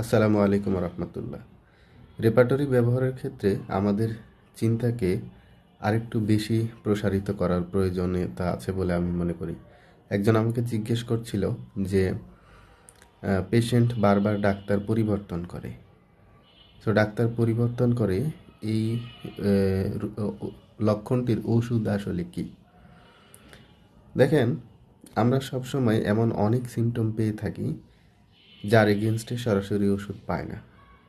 আসসালামু আলাইকুম রহমতুল্লাহ। রেপার্টরি ব্যবহারের ক্ষেত্রে আমাদের চিন্তাকে আরেকটু বেশি প্রসারিত করার প্রয়োজনীয়তা আছে বলে আমি মনে করি। একজন আমাকে জিজ্ঞেস করছিল যে পেশেন্ট বারবার ডাক্তার পরিবর্তন করে, তো ডাক্তার পরিবর্তন করে এই লক্ষণটির ওষুধ আসলে কি? দেখেন, আমরা সবসময় এমন অনেক সিমটম পেয়ে থাকি যার এগেনস্টে সরাসরি ওষুধ পায় না,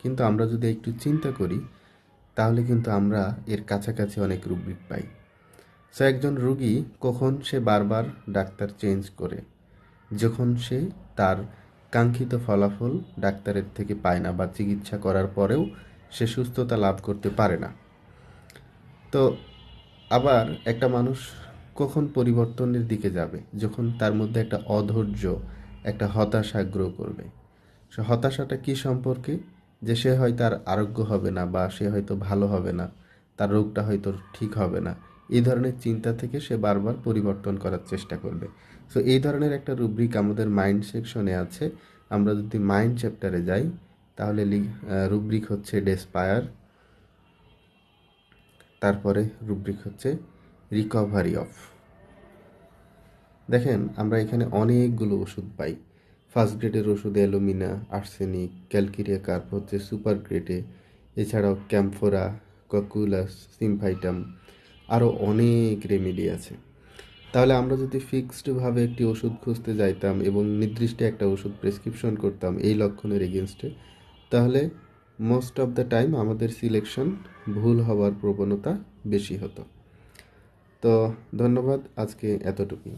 কিন্তু আমরা যদি একটু চিন্তা করি তাহলে কিন্তু আমরা এর কাছাকাছি অনেক রুব্রিক পাই। সো একজন রুগী কখন সে বারবার ডাক্তার চেঞ্জ করে? যখন সে তার কাঙ্ক্ষিত ফলাফল ডাক্তারের থেকে পায় না বা চিকিৎসা করার পরেও সে সুস্থতা লাভ করতে পারে না। তো আবার একটা মানুষ কখন পরিবর্তনের দিকে যাবে? যখন তার মধ্যে একটা অধৈর্য, একটা হতাশা গ্রো করবে। সে হতাশাটা কি সম্পর্কে? যে সে হয়তো আর আরোগ্য হবে না বা সে হয়তো ভালো হবে না, তার রোগটা হয়তো ঠিক হবে না। এই ধরনের চিন্তা থেকে সে বারবার পরিবর্তন করার চেষ্টা করবে। সো এই ধরনের একটা রুব্রিক আমাদের মাইন্ড সেকশনে আছে। আমরা যদি মাইন্ড চ্যাপ্টারে যাই তাহলে রুব্রিক হচ্ছে ডেসপায়ার, তারপরে রুব্রিক হচ্ছে রিকভারি অফ। দেখেন, আমরা এখানে অনেকগুলো ওষুধ পাই। ফার্স্ট গ্রেডের ওষুধে অ্যালুমিনা, আর্সেনিক, ক্যালকেরিয়া কার্প হচ্ছে সুপার গ্রেডে, এছাড়াও ক্যাম্ফোরা, ককুলাস, সিমফাইটাম, আরও অনেক রেমেডি আছে। তাহলে আমরা যদি ফিক্সডভাবে একটি ওষুধ খুঁজতে যাইতাম এবং নির্দিষ্ট একটা ওষুধ প্রেসক্রিপশন করতাম এই লক্ষণের এগেনস্টে, তাহলে মোস্ট অফ দ্য টাইম আমাদের সিলেকশন ভুল হওয়ার প্রবণতা বেশি হতো। তো ধন্যবাদ, আজকে এতটুকুই।